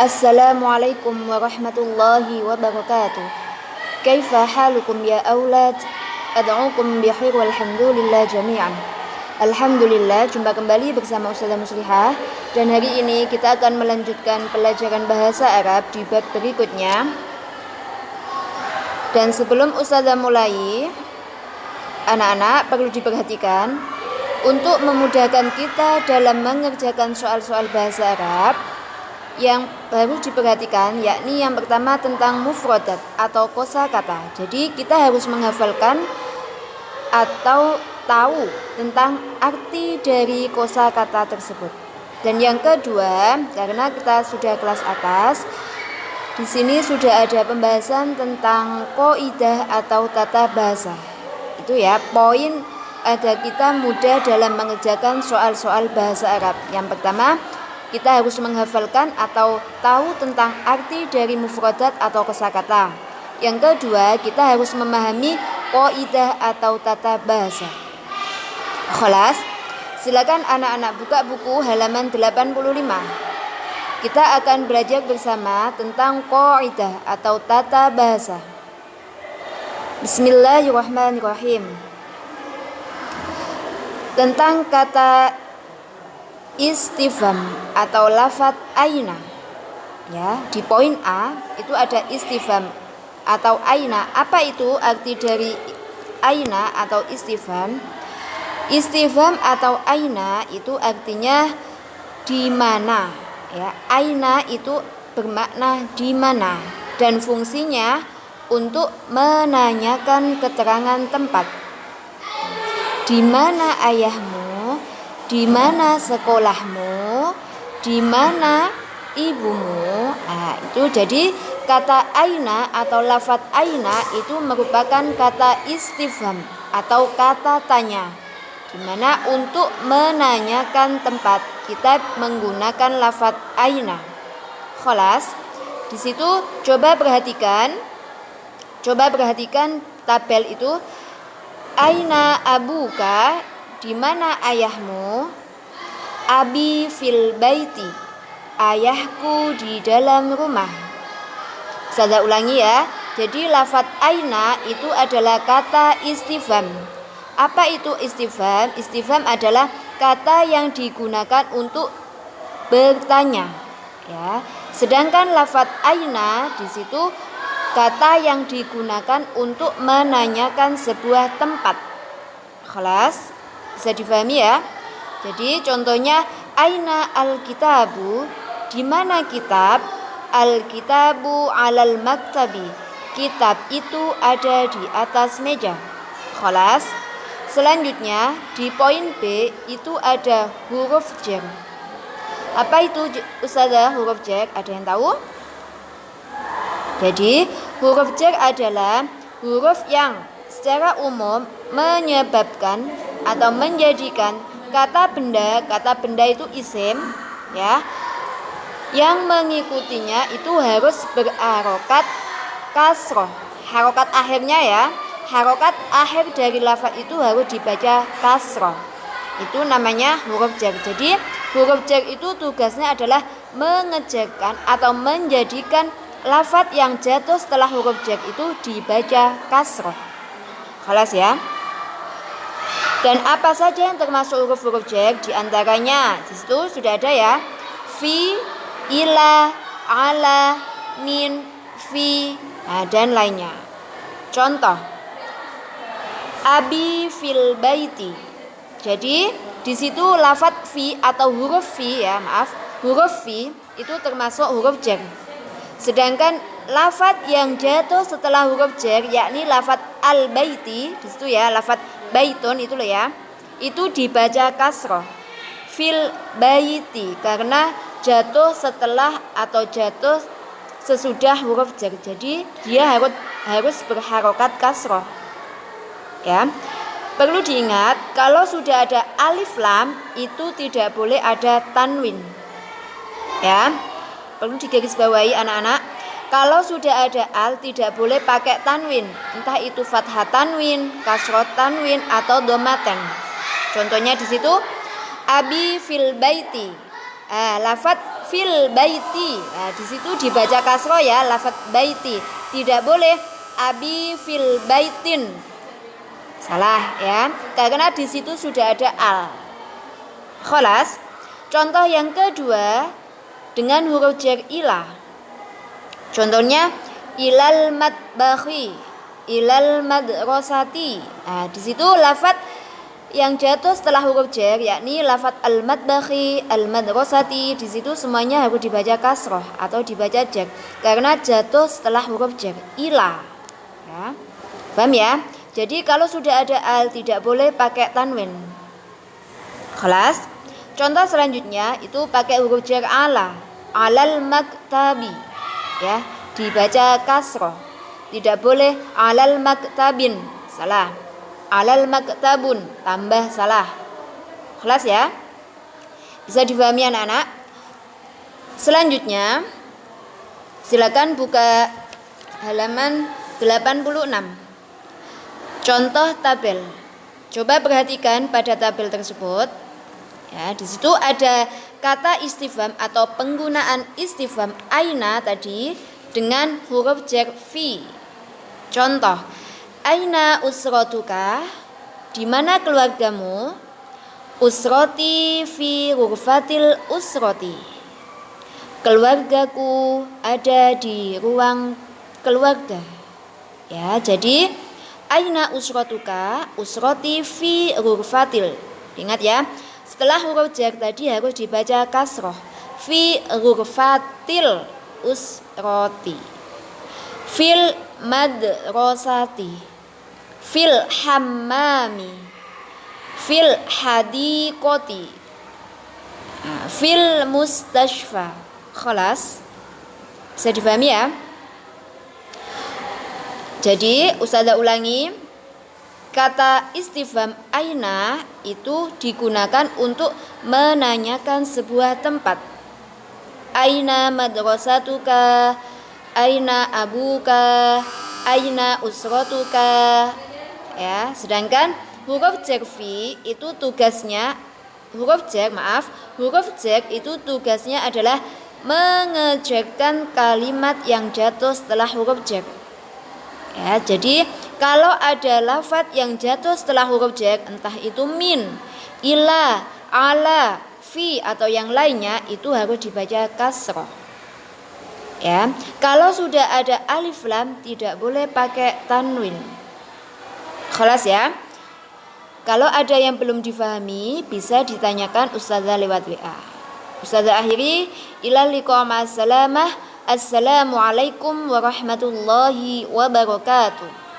Assalamualaikum warahmatullahi wabarakatuh. Kaifa halukum ya aulad? Ad'ukum bikhair walhamdulillah jami'an. Alhamdulillah, jumpa kembali bersama Ustazah Muslihah. Dan hari ini kita akan melanjutkan pelajaran bahasa Arab di bab berikutnya. Dan sebelum Ustazah mulai, anak-anak perlu diperhatikan untuk memudahkan kita dalam mengerjakan soal-soal bahasa Arab. Yang baru diperhatikan yakni yang pertama tentang mufradat atau kosakata. Jadi kita harus menghafalkan atau tahu tentang arti dari kosakata tersebut. Dan yang kedua, karena kita sudah kelas atas, di sini sudah ada pembahasan tentang kaidah atau tata bahasa. Itu ya, poin agar kita mudah dalam mengerjakan soal-soal bahasa Arab. Yang pertama, kita harus menghafalkan atau tahu tentang arti dari mufradat atau kosakata. Yang kedua, kita harus memahami kaidah atau tata bahasa. Khalas, silakan anak-anak buka buku halaman 85. Kita akan belajar bersama tentang kaidah atau tata bahasa. Bismillahirrahmanirrahim. Tentang kata istifham atau lafadz aina. Ya, di poin A itu ada istifham atau aina. Apa itu arti dari aina atau istifham? Istifham atau aina itu artinya di mana. Ya, aina itu bermakna di mana dan fungsinya untuk menanyakan keterangan tempat. Di mana ayahmu? Di mana sekolahmu? Di mana ibumu? Nah, itu jadi kata aina atau lafadz aina itu merupakan kata istifham atau kata tanya. Di mana untuk menanyakan tempat kita menggunakan lafadz aina. Khalas. Di situ coba perhatikan tabel itu. Aina abuka? Di mana ayahmu? Abi fil baiti. Ayahku di dalam rumah. Saya ulangi ya. Jadi lafadz aina itu adalah kata istifham. Apa itu istifham? Istifham adalah kata yang digunakan untuk bertanya. Ya. Sedangkan lafadz aina di situ kata yang digunakan untuk menanyakan sebuah tempat. Khalas? Bisa difahami ya. Jadi contohnya aina al-kitabu? Di mana kitab? Al-kitabu alal maktabi. Kitab itu ada di atas meja. Khalas. Selanjutnya di poin B itu ada huruf jar. Apa itu Ustazah huruf jar? Ada yang tahu? Jadi huruf jar adalah huruf yang secara umum menyebabkan atau menjadikan kata benda itu isim ya, yang mengikutinya itu harus berharokat kasroh. Harokat akhirnya ya, harokat akhir dari lafaz itu harus dibaca kasroh. Itu namanya huruf jar. Jadi huruf jar itu tugasnya adalah mengejarkan atau menjadikan lafaz yang jatuh setelah huruf jar itu dibaca kasroh. Khalas ya. Dan apa saja yang termasuk huruf-huruf jar? Di antaranya di situ sudah ada ya. Fi, ila, ala, min, fi, dan lainnya. Contoh. Abi fil baiti. Jadi di situ lafadz fi atau huruf fi ya, huruf fi itu termasuk huruf jar. Sedangkan lafadz yang jatuh setelah huruf jar yakni lafadz al-baiti, di situ ya, lafadz baitun itu loh ya. Itu dibaca kasroh. Fil baiti karena jatuh setelah atau jatuh sesudah huruf jar. Jadi dia harus berharokat kasroh. Ya. Perlu diingat kalau sudah ada alif lam itu tidak boleh ada tanwin. Ya. Perlu digarisbawahi anak-anak. Kalau sudah ada al tidak boleh pakai tanwin, entah itu fathah tanwin, kasroh tanwin atau domaten. Contohnya di situ abi fil baiti. Lafadz fil baiti. Nah, di situ dibaca kasroh ya, lafaz baiti. Tidak boleh abi fil baitin. Salah ya, karena di situ sudah ada al. Kholas. Contoh yang kedua dengan huruf jar ilah. Contohnya ilal matbakhi, ilal madrasati. Nah, di situ lafaz yang jatuh setelah huruf jar yakni lafaz al-matbakhi, al-madrasati, di situ semuanya harus dibaca kasroh atau dibaca jar karena jatuh setelah huruf jar ilah. Ya. Paham ya? Jadi kalau sudah ada al tidak boleh pakai tanwin. Kelas. Contoh selanjutnya itu pakai huruf jar ala, alal maktabi. Ya, dibaca kasroh. Tidak boleh alal maktabin. Salah. Alal maktabun, tambah salah. Kelas ya? Bisa difahami anak-anak? Selanjutnya silakan buka halaman 86. Contoh tabel. Coba perhatikan pada tabel tersebut. Ya, di situ ada kata istifham atau penggunaan istifham aina tadi dengan huruf jar fi. Contoh, aina usratuka? Di mana keluargamu? Usrati fi ghurfatil usrati. Keluargaku ada di ruang keluarga. Ya, jadi aina usratuka? Usrati fi ghurfatil. Ingat ya, setelah huruf jar tadi harus dibaca kasroh. Fi ghurfatil usrati. Fil madrasati, fil hammami, fil hadiqati, fil mustashfa. Khalas. Bisa difahami ya? Jadi Ustazah ulangi, kata istifham aina itu digunakan untuk menanyakan sebuah tempat. Aina madrasatuka, aina abuka, aina usratuka. Ya, sedangkan huruf jar fi itu tugasnya huruf jar itu tugasnya adalah mengejarkan kalimat yang jatuh setelah huruf jar. Ya, jadi kalau ada lafaz yang jatuh setelah huruf jar, entah itu min, ila, ala, fi atau yang lainnya, itu harus dibaca kasroh. Ya, kalau sudah ada alif lam tidak boleh pakai tanwin. Kelas ya. Kalau ada yang belum difahami bisa ditanyakan Ustazah lewat WA. Ustazah akhiri, ila liqa ma'as salamah. Assalamualaikum warahmatullahi wabarakatuh.